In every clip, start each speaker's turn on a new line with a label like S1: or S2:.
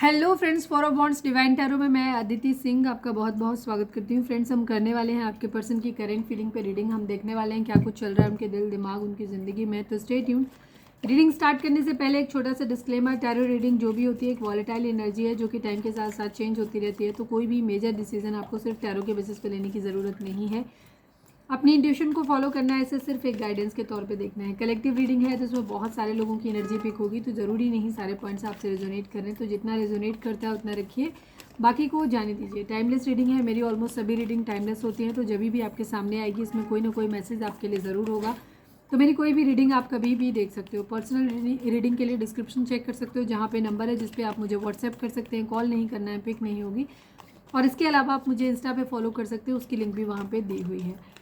S1: Hello friends, for bonds divine tarot में मैं अदिति सिंह आपका बहुत बहुत स्वागत करती हूँ। फ्रेंड्स, हम करने वाले हैं आपके पर्सन की करेंट फीलिंग पे रीडिंग। हम देखने वाले हैं क्या कुछ चल रहा है उनके दिल दिमाग उनकी ज़िंदगी में। तो स्टे ट्यून। रीडिंग स्टार्ट करने से पहले एक छोटा सा डिस्क्लेमर, टैरो रीडिंग जो भी होती है एक वॉलेटाइल एनर्जी है जो कि टाइम के साथ साथ चेंज होती रहती है। तो कोई भी मेजर डिसीजन आपको सिर्फ टैरो के बेसिस पे लेने की ज़रूरत नहीं है। अपनी इंट्यूशन को फॉलो करना है, इसे सिर्फ एक गाइडेंस के तौर पे देखना है। कलेक्टिव रीडिंग है तो इसमें बहुत सारे लोगों की एनर्जी पिक होगी, तो ज़रूरी नहीं सारे पॉइंट्स आपसे रेजोनेट कर रहे हैं। तो जितना रेजोनेट करता है उतना रखिए, बाकी को जाने दीजिए। टाइमलेस रीडिंग है, मेरी ऑलमोस्ट सभी रीडिंग टाइमलेस होती हैं। तो जब भी आपके सामने आएगी इसमें कोई ना कोई मैसेज आपके लिए ज़रूर होगा। तो मेरी कोई भी रीडिंग आप कभी भी देख सकते हो। पर्सनल रीडिंग के लिए डिस्क्रिप्शन चेक कर सकते हो, जहाँ पे नंबर है जिस पे आप मुझे व्हाट्सएप कर सकते हैं। कॉल नहीं करना है, पिक नहीं होगी। और इसके अलावा आप मुझे इंस्टा पे फॉलो कर सकते हो, उसकी लिंक भी वहाँ पे दी हुई है।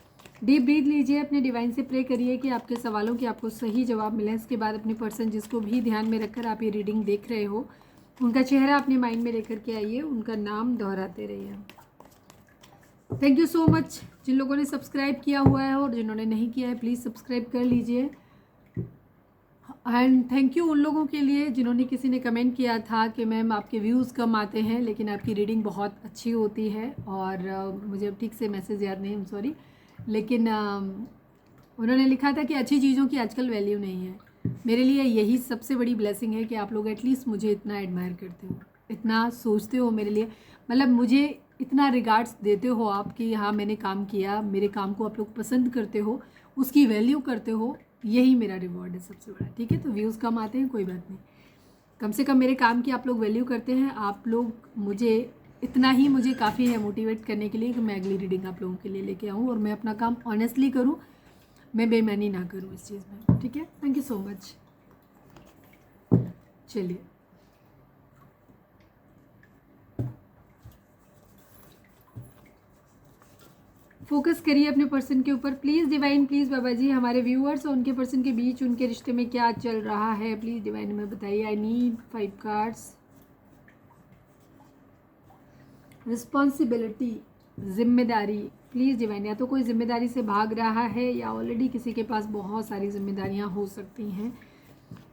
S1: डीप ब्रीथ लीजिए, अपने डिवाइन से प्रे करिए कि आपके सवालों के आपको सही जवाब मिले। इसके बाद अपने पर्सन जिसको भी ध्यान में रखकर आप ये रीडिंग देख रहे हो, उनका चेहरा अपने माइंड में लेकर के आइए, उनका नाम दोहराते रहिए। थैंक यू सो मच जिन लोगों ने सब्सक्राइब किया हुआ है, और जिन्होंने नहीं किया है प्लीज़ सब्सक्राइब कर लीजिए। एंड थैंक यू उन लोगों के लिए जिन्होंने, किसी ने कमेंट किया था कि मैम आपके व्यूज़ कम आते हैं लेकिन आपकी रीडिंग बहुत अच्छी होती है। और मुझे अब ठीक से मैसेज याद नहीं, सॉरी, लेकिन उन्होंने लिखा था कि अच्छी चीज़ों की आजकल वैल्यू नहीं है। मेरे लिए यही सबसे बड़ी ब्लेसिंग है कि आप लोग एटलीस्ट मुझे इतना एडमायर करते हो, इतना सोचते हो मेरे लिए, मतलब मुझे इतना रिगार्ड्स देते हो आप कि हाँ मैंने काम किया, मेरे काम को आप लोग पसंद करते हो, उसकी वैल्यू करते हो। यही मेरा रिवॉर्ड है सबसे बड़ा। ठीक है, तो व्यूज़ कम आते हैं कोई बात नहीं, कम से कम मेरे काम की आप लोग वैल्यू करते हैं। आप लोग मुझे इतना ही, मुझे काफ़ी है मोटिवेट करने के लिए कि मैं अगली रीडिंग आप लोगों के लिए लेके आऊँ और मैं अपना काम ऑनेस्टली करूँ, मैं बेईमानी ना करूँ इस चीज़ में। ठीक है, थैंक यू सो मच। चलिए, फोकस करिए अपने पर्सन के ऊपर please divine, please Baba ji. हमारे व्यूअर्स और उनके पर्सन के बीच उनके रिश्ते में क्या चल रहा है, प्लीज़ डिवाइन में बताइए। I need 5 cards. रिस्पॉन्सिबिलिटी, जिम्मेदारी, प्लीज़ डिवाइन। या तो कोई जिम्मेदारी से भाग रहा है या ऑलरेडी किसी के पास बहुत सारी जिम्मेदारियां हो सकती हैं।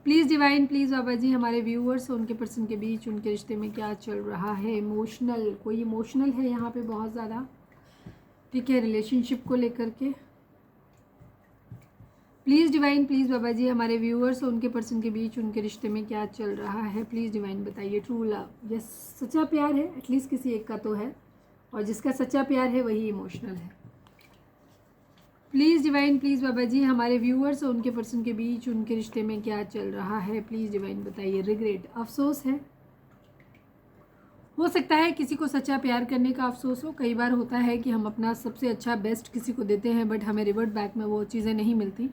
S1: Please divine, please Baba ji. हमारे व्यूअर्स और उनके पर्सन के बीच उनके रिश्ते में क्या चल रहा है। इमोशनल, कोई इमोशनल है यहाँ पे बहुत ज़्यादा। ठीक है, रिलेशनशिप को लेकर के। Please divine, please Baba ji. हमारे व्यूअर्स और उनके पर्सन के बीच उनके रिश्ते में क्या चल रहा है, प्लीज़ डिवाइन बताइए। ट्रू लव, यस, सच्चा प्यार है, एटलीस्ट किसी एक का तो है, और जिसका सच्चा प्यार है वही इमोशनल है। Please divine, please Baba ji. हमारे व्यूअर्स और उनके पर्सन के बीच उनके रिश्ते में क्या चल रहा है, प्लीज़ डिवाइन बताइए। रिग्रेट, अफसोस है, हो सकता है किसी को सच्चा प्यार करने का अफसोस हो। कई बार होता है कि हम अपना सबसे अच्छा बेस्ट किसी को देते हैं बट हमें रिवर्ट बैक में वो चीज़ें नहीं मिलती।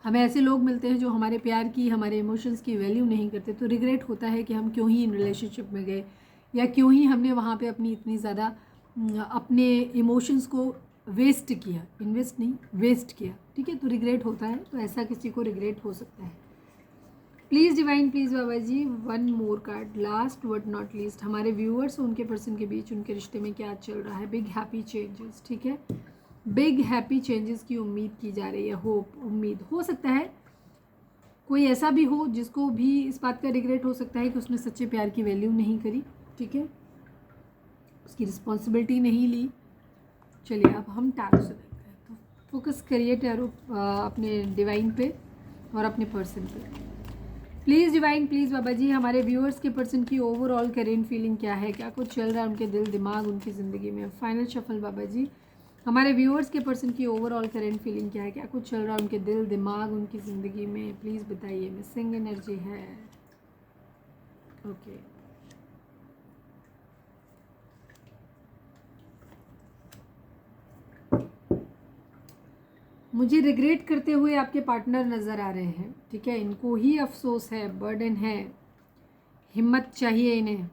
S1: हमें ऐसे लोग मिलते हैं जो हमारे प्यार की, हमारे इमोशंस की वैल्यू नहीं करते। तो रिग्रेट होता है कि हम क्यों ही इन रिलेशनशिप में गए, या क्यों ही हमने वहाँ पे अपनी इतनी ज़्यादा अपने इमोशंस को वेस्ट किया, इन्वेस्ट नहीं वेस्ट किया। ठीक है, तो रिग्रेट होता है। तो ऐसा किसी को रिग्रेट हो सकता है। Please divine, please Baba ji. 1 more card, last but not least. हमारे व्यूअर्स उनके पर्सन के बीच उनके रिश्ते में क्या चल रहा है। बिग हैप्पी चेंजेस, ठीक है, बिग हैप्पी चेंजेस की उम्मीद की जा रही है। होप, उम्मीद। हो सकता है कोई ऐसा भी हो जिसको भी इस बात का रिग्रेट हो सकता है कि उसने सच्चे प्यार की वैल्यू नहीं करी। ठीक है, उसकी रिस्पॉन्सिबिलिटी नहीं ली। चलिए अब हम टैरो से देखते हैं। तो फोकस करिए टैरो अपने डिवाइन पे और अपने पर्सन पे। Please divine, please Baba ji. हमारे व्यूअर्स के पर्सन की ओवरऑल करेंट फीलिंग क्या है, क्या कुछ चल रहा है उनके दिल दिमाग उनकी ज़िंदगी में। Final shuffle Baba ji. हमारे व्यूअर्स के पर्सन की ओवरऑल करेंट फीलिंग क्या है, क्या कुछ चल रहा है उनके दिल दिमाग उनकी ज़िंदगी में, प्लीज़ बताइए। मिसिंग एनर्जी है, ओके। मुझे रिग्रेट करते हुए आपके पार्टनर नज़र आ रहे हैं। ठीक है, इनको ही अफसोस है, बर्डन है, हिम्मत चाहिए इन्हें।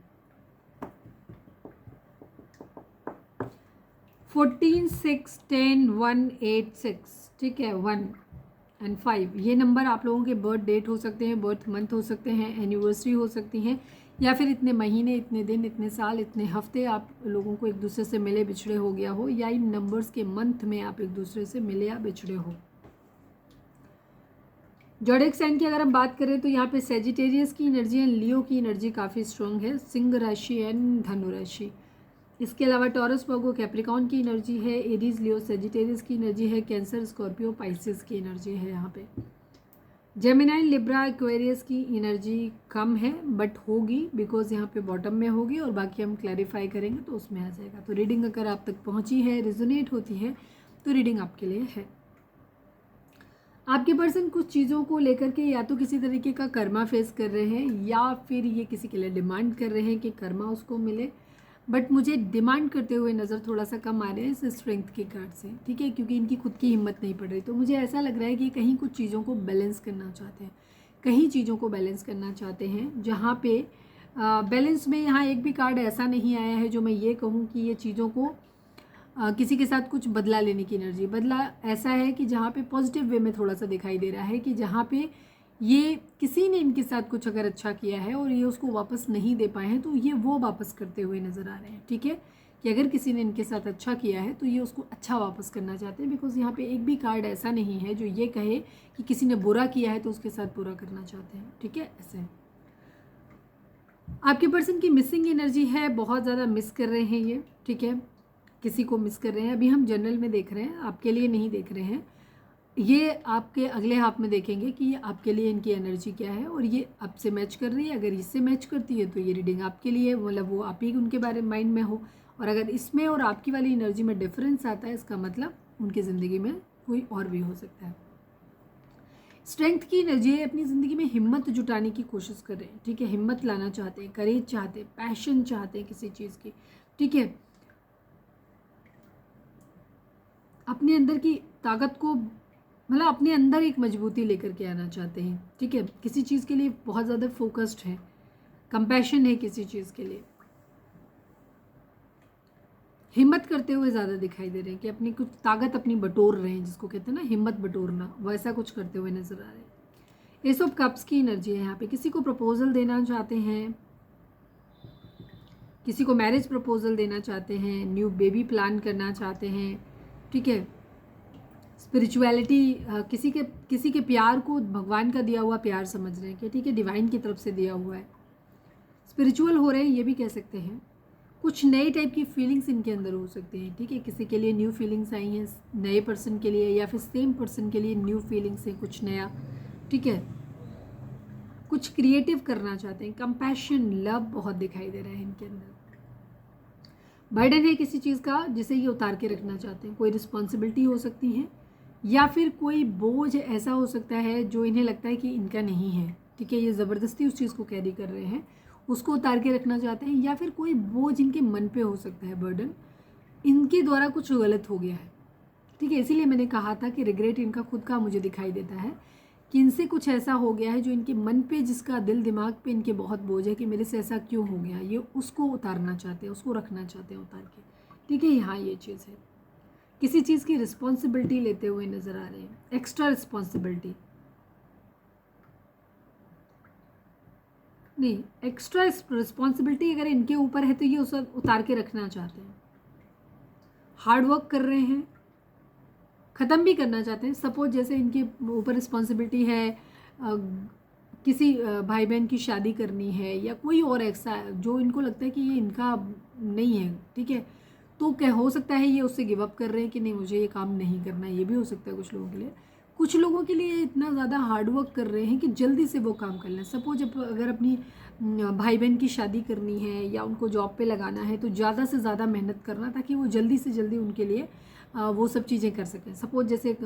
S1: 14, 6, 10, 1, 8, 6। ठीक है, 1 एंड 5, ये नंबर आप लोगों के बर्थ डेट हो सकते हैं, बर्थ मंथ हो सकते हैं, एनिवर्सरी हो सकती हैं, या फिर इतने महीने, इतने दिन, इतने साल, इतने हफ्ते आप लोगों को एक दूसरे से मिले बिछड़े हो गया हो, या इन नंबर्स के मंथ में आप एक दूसरे से मिले या बिछड़े हो। ज़ोडिएक साइन की अगर हम बात करें तो यहाँ पे सेजिटेरियस की एनर्जी एंड लियो की एनर्जी काफ़ी स्ट्रॉन्ग है, सिंह राशि एंड धनु राशि। इसके अलावा टॉरस वर्गो कैप्रिकॉन की एनर्जी है, एरीज लियो सेजिटेरियस की एनर्जी है, कैंसर स्कॉर्पियो पाइसेस की एनर्जी है। यहाँ पे जेमिनाई लिब्रा एक्वेरियस की एनर्जी कम है बट होगी, बिकॉज यहाँ पे बॉटम में होगी और बाकी हम क्लैरिफाई करेंगे तो उसमें आ जाएगा। तो रीडिंग अगर आप तक पहुँची है, रिजोनेट होती है, तो रीडिंग आपके लिए है। आपके पर्सन कुछ चीज़ों को लेकर के या तो किसी तरीके का कर्मा फेस कर रहे हैं या फिर ये किसी के लिए डिमांड कर रहे हैं कि कर्मा उसको मिले, बट मुझे डिमांड करते हुए नज़र थोड़ा सा कम आ रहे हैं इस स्ट्रेंथ के कार्ड से, ठीक है, क्योंकि इनकी खुद की हिम्मत नहीं पड़ रही। तो मुझे ऐसा लग रहा है कि कहीं कुछ चीज़ों को बैलेंस करना चाहते हैं, कहीं चीज़ों को बैलेंस करना चाहते हैं, जहाँ पे बैलेंस में यहाँ एक भी कार्ड ऐसा नहीं आया है जो मैं ये कहूँ कि ये चीज़ों को किसी के साथ कुछ बदला लेने की एनर्जी। बदला ऐसा है कि जहाँ पे पॉजिटिव वे में थोड़ा सा दिखाई दे रहा है कि जहाँ पे ये किसी ने इनके साथ कुछ अगर अच्छा किया है और ये उसको वापस नहीं दे पाए हैं तो ये वो वापस करते हुए नज़र आ रहे हैं, ठीक है, कि अगर किसी ने इनके साथ अच्छा किया है तो ये उसको अच्छा वापस करना चाहते हैं। बिकॉज यहाँ पे एक भी कार्ड ऐसा नहीं है जो ये कहे कि किसी ने बुरा किया है तो उसके साथ बुरा करना चाहते हैं, ठीक है। ऐसे आपके पर्सन की मिसिंग एनर्जी है, बहुत ज़्यादा मिस कर रहे हैं ये, ठीक है, किसी को मिस कर रहे हैं। अभी हम जनरल में देख रहे हैं, आपके लिए नहीं देख रहे हैं। ये आपके अगले हाफ में देखेंगे कि ये आपके लिए इनकी एनर्जी क्या है और ये आपसे मैच कर रही है। अगर इससे मैच करती है तो ये रीडिंग आपके लिए, मतलब वो आप ही उनके बारे में माइंड में हो, और अगर इसमें और आपकी वाली एनर्जी में डिफरेंस आता है, इसका मतलब उनकी ज़िंदगी में कोई और भी हो सकता है। स्ट्रेंथ की एनर्जी अपनी ज़िंदगी में हिम्मत जुटाने की कोशिश कर रहे हैं, ठीक है, हिम्मत लाना चाहते हैं, करेज चाहते हैं, पैशन चाहते हैं किसी चीज़ की, ठीक है, अपने अंदर की ताकत को, मतलब अपने अंदर एक मजबूती लेकर के आना चाहते हैं, ठीक है, किसी चीज़ के लिए बहुत ज़्यादा फोकस्ड है, कंपैशन है किसी चीज़ के लिए, हिम्मत करते हुए ज़्यादा दिखाई दे रहे हैं कि अपनी कुछ ताकत अपनी बटोर रहे हैं, जिसको कहते हैं ना हिम्मत बटोरना, वैसा कुछ करते हुए नजर आ रहे हैं। एस ऑफ कप्स की एनर्जी है यहाँ पे, किसी को प्रपोजल देना चाहते हैं, किसी को मैरिज प्रपोजल देना चाहते हैं, न्यू बेबी प्लान करना चाहते हैं, ठीक है, स्पिरिचुअलिटी, किसी के प्यार को भगवान का दिया हुआ प्यार समझ रहे हैं कि ठीक है, डिवाइन की तरफ से दिया हुआ है, स्पिरिचुअल हो रहे हैं, ये भी कह सकते हैं। कुछ नए टाइप की फीलिंग्स इनके अंदर हो सकती हैं, ठीक है, किसी के लिए न्यू फीलिंग्स आई हैं, नए पर्सन के लिए या फिर सेम पर्सन के लिए न्यू फीलिंग्स है, कुछ नया, ठीक है, कुछ क्रिएटिव करना चाहते हैं, कंपैशन लव बहुत दिखाई दे रहा है इनके अंदर। बर्डन है किसी चीज़ का जिसे ये उतार के रखना चाहते हैं, कोई रिस्पॉन्सिबिलिटी हो सकती है या फिर कोई बोझ ऐसा हो सकता है जो इन्हें लगता है कि इनका नहीं है, ठीक है, ये ज़बरदस्ती उस चीज़ को कैरी कर रहे हैं, उसको उतार के रखना चाहते हैं, या फिर कोई बोझ इनके मन पे हो सकता है, बर्डन, इनके द्वारा कुछ गलत हो गया है, ठीक है, इसीलिए मैंने कहा था कि रिग्रेट इनका खुद का मुझे दिखाई देता है कि इनसे कुछ ऐसा हो गया है जो इनके मन पे, जिसका दिल दिमाग पे इनके बहुत बोझ है कि मेरे से ऐसा क्यों हो गया, ये उसको उतारना चाहते हैं, उसको रखना चाहते हैं उतार के, ठीक है। यहाँ ये चीज़ है, किसी चीज़ की रिस्पॉन्सिबिलिटी लेते हुए नज़र आ रहे हैं, एक्स्ट्रा रिस्पॉन्सिबिलिटी नहीं, एक्स्ट्रा रिस्पॉन्सिबिलिटी अगर इनके ऊपर है तो ये उसे उतार के रखना चाहते हैं, हार्ड वर्क कर रहे हैं, ख़त्म भी करना चाहते हैं। सपोज जैसे इनके ऊपर रिस्पॉन्सिबिलिटी है किसी भाई बहन की शादी करनी है या कोई और ऐसा जो इनको लगता है कि ये इनका नहीं है, ठीक है, तो क्या हो सकता है ये उससे गिव अप कर रहे हैं कि नहीं मुझे ये काम नहीं करना है, ये भी हो सकता है कुछ लोगों के लिए। कुछ लोगों के लिए इतना ज़्यादा हार्ड वर्क कर रहे हैं कि जल्दी से वो काम कर लें। सपोज अगर अपनी भाई बहन की शादी करनी है या उनको जॉब पे लगाना है तो ज़्यादा से ज़्यादा मेहनत करना ताकि वो जल्दी से जल्दी उनके लिए वो सब चीज़ें कर सकें। सपोज जैसे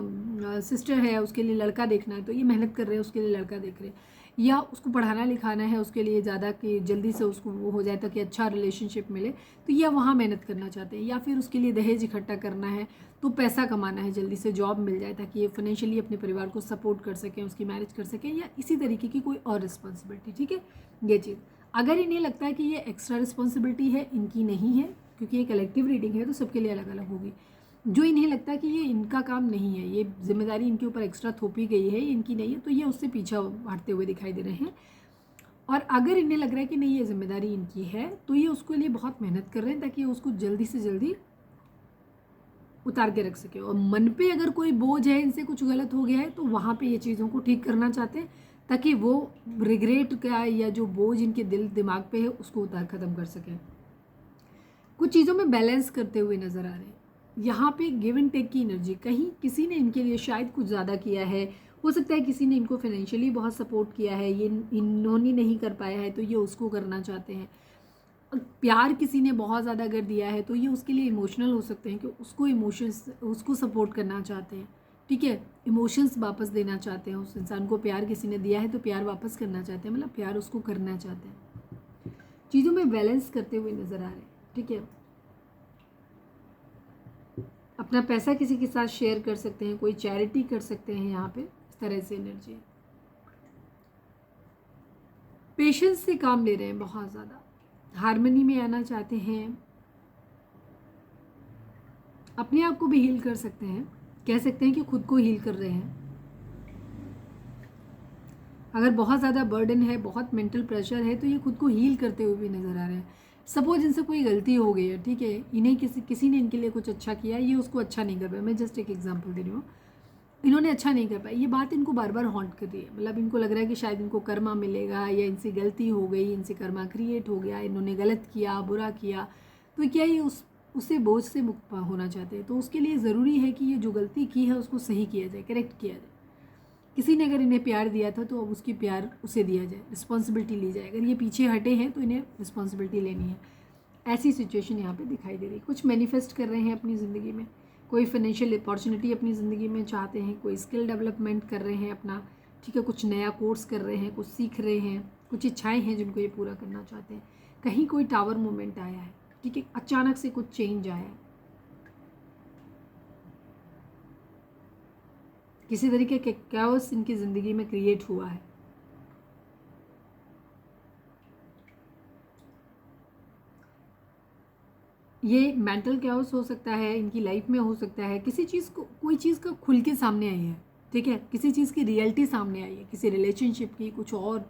S1: सिस्टर है, उसके लिए लड़का देखना है तो ये मेहनत कर रहे हैं, उसके लिए लड़का देख रहे हैं, या उसको पढ़ाना लिखाना है उसके लिए ज़्यादा कि जल्दी से उसको वो हो जाए ताकि अच्छा रिलेशनशिप मिले, तो ये वहाँ मेहनत करना चाहते हैं। या फिर उसके लिए दहेज इकट्ठा करना है तो पैसा कमाना है, जल्दी से जॉब मिल जाए ताकि ये फाइनेंशियली अपने परिवार को सपोर्ट कर सकें, उसकी मैरिज कर सकें, या इसी तरीके की कोई और रिस्पॉन्सिबिलिटी, ठीक है। ये चीज़ अगर इन्हें लगता है कि ये एक्स्ट्रा रिस्पॉन्सिबिलिटी है, इनकी नहीं है, क्योंकि ये कलेक्टिव रीडिंग है तो सबके लिए अलग अलग होगी, जो इन्हें लगता है कि ये इनका काम नहीं है, ये जिम्मेदारी इनके ऊपर एक्स्ट्रा थोपी गई है, इनकी नहीं है, तो ये उससे पीछा हटते हुए दिखाई दे रहे हैं। और अगर इन्हें लग रहा है कि नहीं ये जिम्मेदारी इनकी है तो ये उसके लिए बहुत मेहनत कर रहे हैं ताकि उसको जल्दी से जल्दी उतार के रख सके। और मन पे अगर कोई बोझ है, इनसे कुछ गलत हो गया है, तो वहाँ पे ये चीज़ों को ठीक करना चाहते हैं ताकि वो रिग्रेट का या जो बोझ इनके दिल दिमाग पे है उसको उतार ख़त्म कर सकें। कुछ चीज़ों में बैलेंस करते हुए नज़र आ रहे हैं। यहाँ पे गिव एंड टेक की एनर्जी, कहीं किसी ने इनके लिए शायद कुछ ज़्यादा किया है, हो सकता है किसी ने इनको फाइनेंशियली बहुत सपोर्ट किया है, ये इन्होंने नहीं कर पाया है तो ये उसको करना चाहते हैं। प्यार किसी ने बहुत ज़्यादा कर दिया है तो ये उसके लिए इमोशनल हो सकते हैं कि उसको इमोशंस, उसको सपोर्ट करना चाहते हैं, ठीक है, इमोशंस वापस देना चाहते हैं। उस इंसान को प्यार किसी ने दिया है तो प्यार वापस करना चाहते हैं, मतलब प्यार उसको करना चाहते हैं। चीज़ों में बैलेंस करते हुए नज़र आ रहे हैं, ठीक है। अपना पैसा किसी के साथ शेयर कर सकते हैं, कोई चैरिटी कर सकते हैं, यहाँ पे इस तरह से एनर्जी है। पेशेंस से काम ले रहे हैं, बहुत ज़्यादा हार्मनी में आना चाहते हैं, अपने आप को भी हील कर सकते हैं, कह सकते हैं कि खुद को हील कर रहे हैं। अगर बहुत ज़्यादा बर्डन है, बहुत मेंटल प्रेशर है, तो ये खुद को हील करते हुए भी नज़र आ रहे हैं। सपोज इनसे कोई गलती हो गई है, ठीक है, इन्हें किसी ने इनके लिए कुछ अच्छा किया, ये उसको अच्छा नहीं कर पाया, मैं जस्ट एक एग्जांपल दे रही हूँ, इन्होंने अच्छा नहीं कर पाया, ये बात इनको बार बार हॉन्ट कर रही है, मतलब इनको लग रहा है कि शायद इनको कर्मा मिलेगा या इनसे गलती हो गई, इनसे कर्मा क्रिएट हो गया, इन्होंने गलत किया, बुरा किया, तो क्या ये उससे बोझ से मुक्त होना चाहते हैं। तो उसके लिए ज़रूरी है कि ये जो गलती की है उसको सही किया जाए, करेक्ट किया जाए। किसी ने अगर इन्हें प्यार दिया था तो अब उसकी प्यार उसे दिया जाए, रिस्पॉन्सिबिलिटी ली जाए। अगर ये पीछे हटे हैं तो इन्हें रिस्पॉन्सिबिलिटी लेनी है। ऐसी सिचुएशन यहाँ पे दिखाई दे रही है। कुछ मैनिफेस्ट कर रहे हैं अपनी ज़िंदगी में, कोई फाइनेंशियल अपॉर्चुनिटी अपनी ज़िंदगी में चाहते हैं, कोई स्किल डेवलपमेंट कर रहे हैं अपना, ठीक है, कुछ नया कोर्स कर रहे हैं, कुछ सीख रहे हैं, कुछ इच्छाएँ हैं जिनको ये पूरा करना चाहते हैं। कहीं कोई टावर मोमेंट आया है, ठीक है, अचानक से कुछ चेंज आया है, किसी तरीके के कैओस इनकी ज़िंदगी में क्रिएट हुआ है। ये मेंटल कैओस हो सकता है, इनकी लाइफ में हो सकता है, किसी चीज़ को, कोई चीज़ का खुल के सामने आई है, ठीक है, किसी चीज़ की रियलिटी सामने आई है, किसी रिलेशनशिप की, कुछ और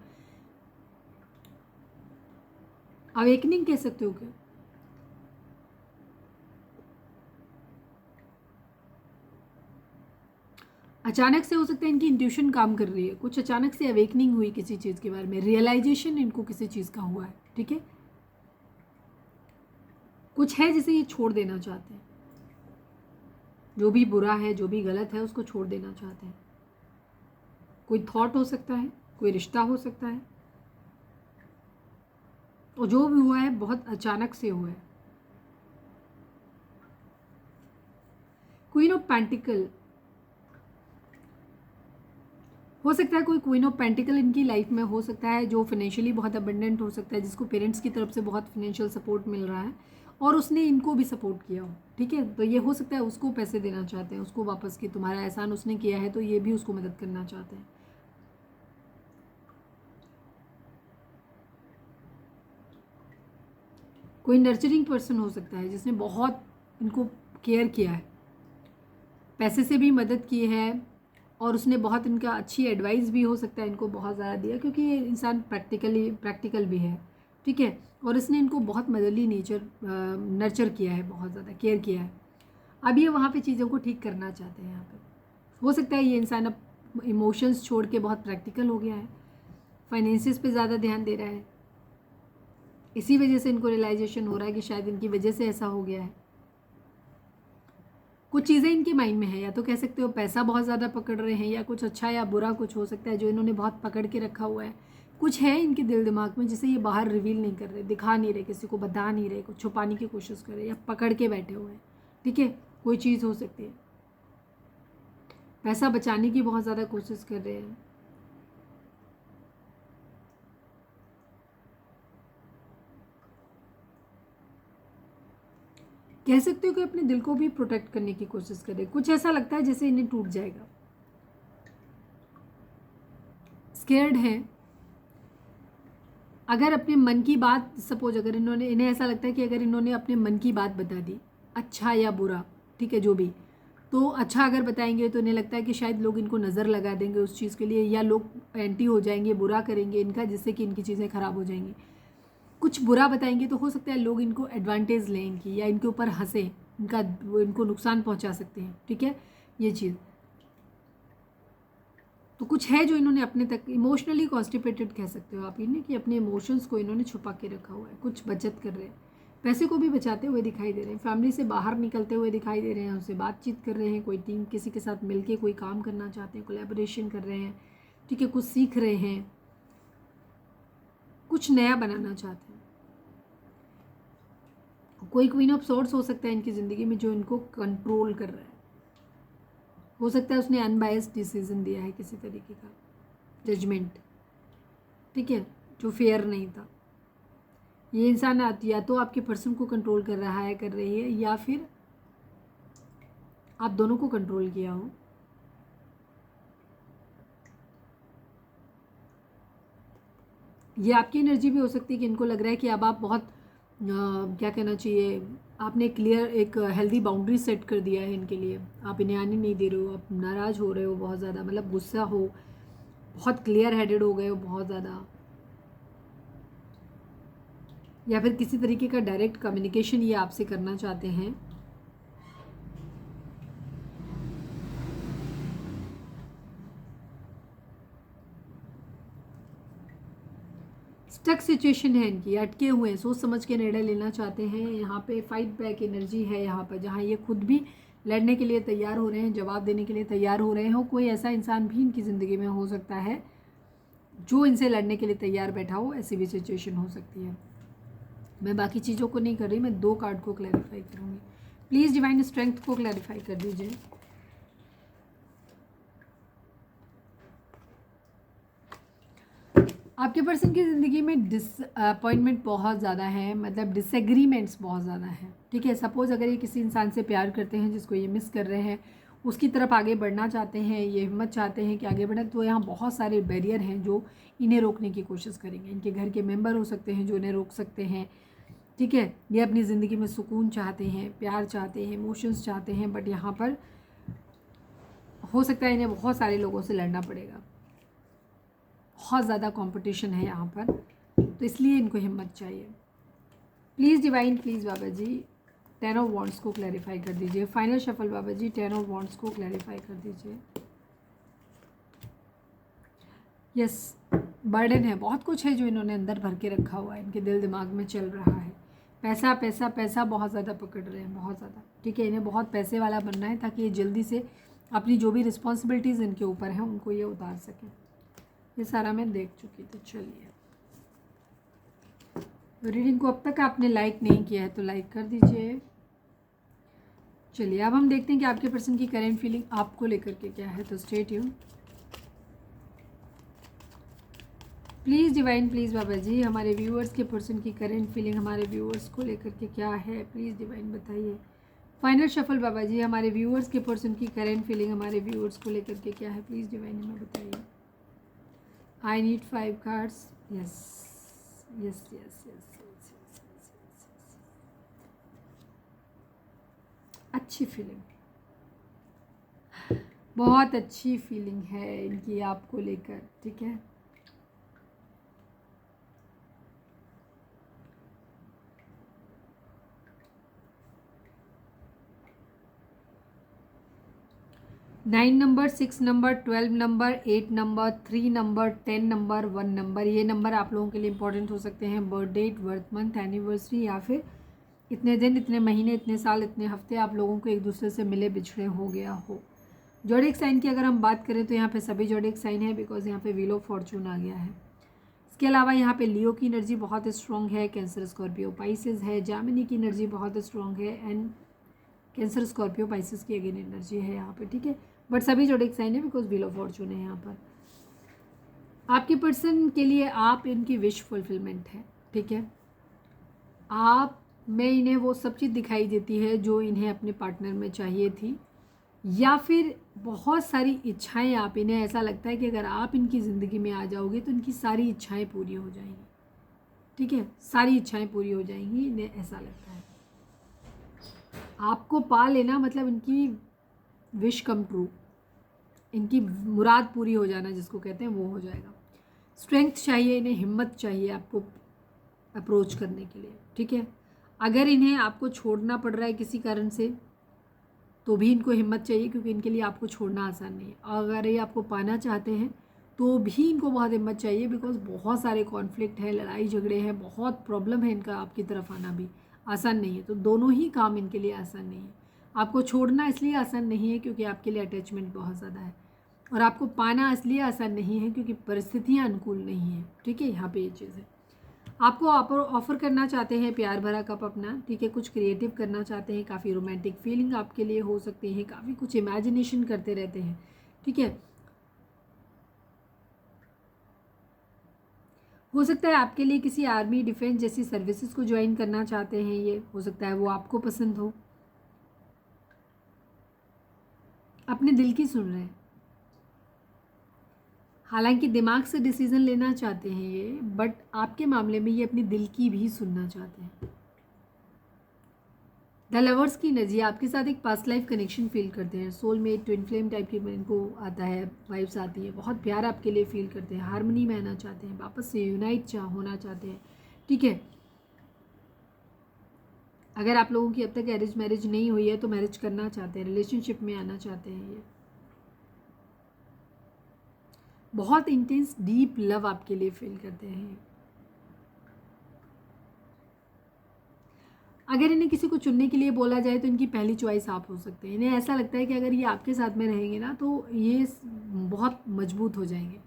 S1: अवेकनिंग कह सकते हो क्या। अचानक से हो सकता है इनकी इंट्यूशन काम कर रही है, कुछ अचानक से अवेकनिंग हुई किसी चीज़ के बारे में, रियलाइजेशन इनको किसी चीज़ का हुआ है, ठीक है। कुछ है जिसे ये छोड़ देना चाहते हैं, जो भी बुरा है, जो भी गलत है, उसको छोड़ देना चाहते हैं। कोई थॉट हो सकता है, कोई रिश्ता हो सकता है, और जो भी हुआ है बहुत अचानक से हुआ है। क्वीन ऑफ पेंटिकल हो सकता है, कोई क्वीन ऑफ पेंटिकल इनकी लाइफ में हो सकता है, जो फाइनेंशियली बहुत अबंडेंट हो सकता है, जिसको पेरेंट्स की तरफ से बहुत फाइनेंशियल सपोर्ट मिल रहा है और उसने इनको भी सपोर्ट किया हो, ठीक है। तो ये हो सकता है उसको पैसे देना चाहते हैं, उसको वापस, कि तुम्हारा एहसान उसने किया है तो ये भी उसको मदद करना चाहते हैं। कोई नर्चरिंग पर्सन हो सकता है जिसने बहुत इनको केयर किया है, पैसे से भी मदद की है, और उसने बहुत इनका अच्छी एडवाइस भी हो सकता है इनको बहुत ज़्यादा दिया, क्योंकि ये इंसान प्रैक्टिकल भी है, ठीक है, और इसने इनको बहुत मदरली नेचर नर्चर किया है, बहुत ज़्यादा केयर किया है। अब ये वहाँ पे चीज़ों को ठीक करना चाहते हैं। यहाँ पे हो सकता है ये इंसान अब इमोशंस छोड़ के बहुत प्रैक्टिकल हो गया है, फाइनेंसिस पे ज़्यादा ध्यान दे रहा है, इसी वजह से इनको रियलाइजेशन हो रहा है कि शायद इनकी वजह से ऐसा हो गया है। कुछ चीज़ें इनके माइंड में है, या तो कह सकते हो पैसा बहुत ज़्यादा पकड़ रहे हैं, या कुछ अच्छा या बुरा कुछ हो सकता है जो इन्होंने बहुत पकड़ के रखा हुआ है। कुछ है इनके दिल दिमाग में जिसे ये बाहर रिवील नहीं कर रहे, दिखा नहीं रहे, किसी को बता नहीं रहे, कुछ छुपाने की कोशिश कर रहे, या पकड़ के बैठे हुए हैं, ठीक है। कोई चीज़ हो सकती है, पैसा बचाने की बहुत ज़्यादा कोशिश कर रहे हैं। कह सकते हो कि अपने दिल को भी प्रोटेक्ट करने की कोशिश कर रहे हैं। कुछ ऐसा लगता है जैसे इन्हें टूट जाएगा, स्केर्ड है। अगर अपने मन की बात, सपोज अगर इन्हें ऐसा लगता है कि अगर इन्होंने अपने मन की बात बता दी, अच्छा या बुरा, ठीक है, जो भी, तो अच्छा अगर बताएंगे तो इन्हें लगता है कि शायद लोग इनको नज़र लगा देंगे उस चीज़ के लिए, या लोग एंटी हो जाएंगे, बुरा करेंगे इनका, जिससे कि इनकी चीज़ें ख़राब हो जाएंगी। कुछ बुरा बताएंगे तो हो सकता है लोग इनको एडवांटेज लें इनकी, या इनके ऊपर हंसें, इनको नुकसान पहुंचा सकते हैं, ठीक है। ये चीज़ तो कुछ है जो इन्होंने अपने तक इमोशनली कॉन्स्टिपेटेड कह सकते हो आप इन्हें, कि अपने इमोशंस को इन्होंने छुपा के रखा हुआ है। कुछ बचत कर रहे हैं, पैसे को भी बचाते हुए दिखाई दे रहे हैं, फैमिली से बाहर निकलते हुए दिखाई दे रहे हैं, उनसे बातचीत कर रहे हैं, कोई टीम किसी के साथ मिलके कोई काम करना चाहते हैं, कोलैबोरेशन कर रहे हैं, ठीक है, कुछ सीख रहे हैं, कुछ नया बनाना चाहते हैं। कोई क्वीन ऑफ सॉर्ड्स हो सकता है इनकी ज़िंदगी में जो इनको कंट्रोल कर रहा है। हो सकता है उसने अनबायस्ड डिसीजन दिया है किसी तरीके का जजमेंट, ठीक है, जो फेयर नहीं था। ये इंसान या तो आपके पर्सन को कंट्रोल कर रहा है, कर रही है, या फिर आप दोनों को कंट्रोल किया हो। ये आपकी एनर्जी भी हो सकती है कि इनको लग रहा है कि अब आप बहुत क्या कहना चाहिए, आपने क्लियर एक हेल्दी बाउंड्री सेट कर दिया है इनके लिए, आप इन्हें आने नहीं दे रहे हो, आप नाराज़ हो रहे हो बहुत ज़्यादा, मतलब गुस्सा हो, बहुत क्लियर हेडेड हो गए हो बहुत ज़्यादा, या फिर किसी तरीके का डायरेक्ट कम्युनिकेशन ये आपसे करना चाहते हैं। स्टक सिचुएशन है इनकी, अटके हुए हैं, सोच समझ के निर्णय लेना चाहते हैं। यहाँ पे फाइट बैक एनर्जी है यहाँ पर, जहाँ ये खुद भी लड़ने के लिए तैयार हो रहे हैं, जवाब देने के लिए तैयार हो रहे हो। कोई ऐसा इंसान भी इनकी ज़िंदगी में हो सकता है जो इनसे लड़ने के लिए तैयार बैठा हो, ऐसी भी सिचुएशन हो सकती है। मैं बाकी चीज़ों को नहीं कर रही, मैं 2 कार्ड को क्लैरिफाई करूँगी। प्लीज़ डिवाइन स्ट्रेंथ को क्लैरिफाई कर दीजिए। आपके पर्सन की ज़िंदगी में डिसअपॉइंटमेंट बहुत ज़्यादा है, मतलब डिसएग्रीमेंट्स बहुत ज़्यादा है, ठीक है। सपोज़ अगर ये किसी इंसान से प्यार करते हैं जिसको ये मिस कर रहे हैं, उसकी तरफ आगे बढ़ना चाहते हैं, ये हिम्मत चाहते हैं कि आगे बढ़ें, तो यहाँ बहुत सारे बैरियर हैं जो इन्हें रोकने की कोशिश करेंगे। इनके घर के मेंबर हो सकते हैं जो इन्हें रोक सकते हैं, ठीक है। ये अपनी ज़िंदगी में सुकून चाहते हैं, प्यार चाहते हैं, इमोशंस चाहते हैं, बट यहाँ पर हो सकता है इन्हें बहुत सारे लोगों से लड़ना पड़ेगा, बहुत ज़्यादा कंपटीशन है यहाँ पर, तो इसलिए इनको हिम्मत चाहिए। Please divine, please Baba ji 10 of wands को क्लैरिफाई कर दीजिए। Final shuffle Baba ji 10 of wands को क्लैरिफाई कर दीजिए। यस, बर्डन है, बहुत कुछ है जो इन्होंने अंदर भर के रखा हुआ है, इनके दिल दिमाग में चल रहा है। पैसा पैसा पैसा बहुत ज़्यादा पकड़ रहे हैं, बहुत ज़्यादा, ठीक है। इन्हें बहुत पैसे वाला बनना है ताकि ये जल्दी से अपनी जो भी रिस्पॉन्सिबिलिटीज़ इनके ऊपर हैं उनको ये उतार सकें। ये सारा मैं देख चुकी, तो चलिए रीडिंग को अब तक आपने लाइक नहीं किया है तो लाइक कर दीजिए। चलिए अब हम देखते हैं कि आपके पर्सन की करेंट फीलिंग आपको लेकर के क्या है, तो stay tune. Please divine, please Baba ji हमारे व्यूअर्स के पर्सन की करेंट फीलिंग हमारे व्यूअर्स को लेकर के क्या है, प्लीज़ डिवाइन बताइए। फाइनल शफल बाबा जी हमारे व्यूअर्स के पर्सन की करेंट फीलिंग हमारे व्यूअर्स को लेकर के क्या है, प्लीज़ डिवाइन हमें बताइए। I need 5 cards. Yes yes yes yes, अच्छी फीलिंग, बहुत अच्छी फीलिंग है इनकी आपको लेकर, ठीक है। Nine number, 6 number, 12 number, 8 number, 3 number, 10 number, 1 number, ये नंबर आप लोगों के लिए इंपॉर्टेंट हो सकते हैं। Birth date, birth month, anniversary, या फिर इतने दिन, इतने महीने, इतने साल, इतने हफ्ते आप लोगों को एक दूसरे से मिले बिछड़े हो गया हो। जोडिक साइन की अगर हम बात करें तो यहाँ पे सभी जोडिक साइन है, बिकॉज यहाँ पे व्हील ऑफ फॉर्चून आ गया है। इसके अलावा यहाँ पे लियो की एनर्जी बहुत स्ट्रॉन्ग है, कैंसर, स्कॉर्पियो, पाइसेस है, जामिनी की एनर्जी बहुत स्ट्रॉन्ग है, एंड कैंसर, स्कॉर्पियो, पाइसेस की अगेन एनर्जी है यहाँ पे, ठीक है। बट सभी जोडिक साइन है बिकॉज व्हील ऑफ फॉर्चून है यहाँ पर। आपके पर्सन के लिए आप इनकी विश फुलफिलमेंट है, ठीक है। आप में इन्हें वो सब चीज़ दिखाई देती है जो इन्हें अपने पार्टनर में चाहिए थी, या फिर बहुत सारी इच्छाएं आप इन्हें ऐसा लगता है कि अगर आप इनकी ज़िंदगी में आ जाओगे तो इनकी सारी इच्छाएं पूरी हो जाएंगी, ठीक है। सारी इच्छाएं पूरी हो जाएंगी, इन्हें ऐसा लगता है। आपको पा लेना मतलब इनकी विश कम ट्रू, इनकी मुराद पूरी हो जाना जिसको कहते हैं वो हो जाएगा। स्ट्रेंथ चाहिए इन्हें, हिम्मत चाहिए आपको अप्रोच करने के लिए, ठीक है। अगर इन्हें आपको छोड़ना पड़ रहा है किसी कारण से तो भी इनको हिम्मत चाहिए, क्योंकि इनके लिए आपको छोड़ना आसान नहीं है। अगर ये आपको पाना चाहते हैं तो भी इनको बहुत हिम्मत चाहिए, बिकॉज बहुत सारे कॉन्फ्लिक्ट है, लड़ाई झगड़े हैं, बहुत प्रॉब्लम है, इनका आपकी तरफ आना भी आसान नहीं है। तो दोनों ही काम इनके लिए आसान नहीं है। आपको छोड़ना इसलिए आसान नहीं है क्योंकि आपके लिए अटैचमेंट बहुत ज़्यादा है, और आपको पाना इसलिए आसान नहीं है क्योंकि परिस्थितियाँ अनुकूल नहीं है। ठीक है, यहाँ पे ये चीज़ है। आपको ऑफर करना चाहते हैं प्यार भरा कप अपना, ठीक है, कुछ क्रिएटिव करना चाहते हैं, काफ़ी रोमांटिक फीलिंग आपके लिए हो सकती है, काफ़ी कुछ इमेजिनेशन करते रहते हैं। ठीक है, हो सकता है आपके लिए किसी आर्मी डिफेंस जैसी सर्विसेज को ज्वाइन करना चाहते हैं, ये हो सकता है वो आपको पसंद हो। अपने दिल की सुन रहे हैं, हालांकि दिमाग से डिसीजन लेना चाहते हैं ये, बट आपके मामले में ये अपने दिल की भी सुनना चाहते हैं। द लवर्स की एनर्जी, आपके साथ एक पास्ट लाइफ कनेक्शन फील करते हैं, सोलमेट ट्विन फ्लेम टाइप की इनको आता है, वाइब्स आती है, बहुत प्यार आपके लिए फील करते हैं, हारमोनी में आना चाहते हैं, वापस से यूनाइट होना चाहते हैं। ठीक है, अगर आप लोगों की अब तक अरेंज मैरिज नहीं हुई है तो मैरिज करना चाहते हैं, रिलेशनशिप में आना चाहते हैं। ये बहुत इंटेंस डीप लव आपके लिए फील करते हैं। अगर इन्हें किसी को चुनने के लिए बोला जाए तो इनकी पहली चॉइस आप हो सकते हैं। इन्हें ऐसा लगता है कि अगर ये आपके साथ में रहेंगे ना तो ये बहुत मजबूत हो जाएंगे।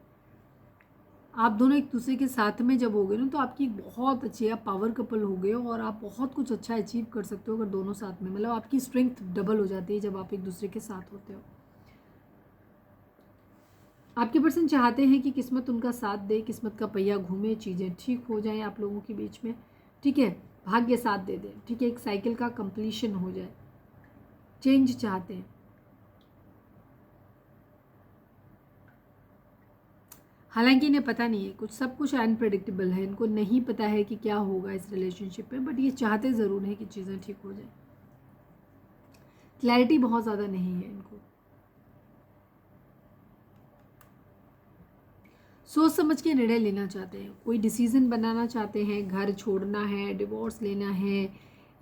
S1: आप दोनों एक दूसरे के साथ में जब हो गए ना तो आपकी बहुत अच्छी, आप पावर कपल हो गए और आप बहुत कुछ अच्छा अचीव कर सकते हो अगर दोनों साथ में, मतलब आपकी स्ट्रेंथ डबल हो जाती है जब आप एक दूसरे के साथ होते हो। आपके पर्सन चाहते हैं कि किस्मत उनका साथ दे, किस्मत का पहिया घूमे, चीज़ें ठीक हो जाएं आप लोगों के बीच में। ठीक है, भाग्य साथ दे दे। ठीक है, एक साइकिल का कंप्लीशन हो जाए, चेंज चाहते हैं। हालांकि इन्हें पता नहीं है, कुछ सब कुछ अनप्रेडिक्टेबल है, इनको नहीं पता है कि क्या होगा इस रिलेशनशिप में, बट ये चाहते ज़रूर है कि चीज़ें ठीक हो जाए। क्लैरिटी बहुत ज़्यादा नहीं है इनको, सोच समझ के निर्णय लेना चाहते हैं, कोई डिसीजन बनाना चाहते हैं, घर छोड़ना है, डिवोर्स लेना है,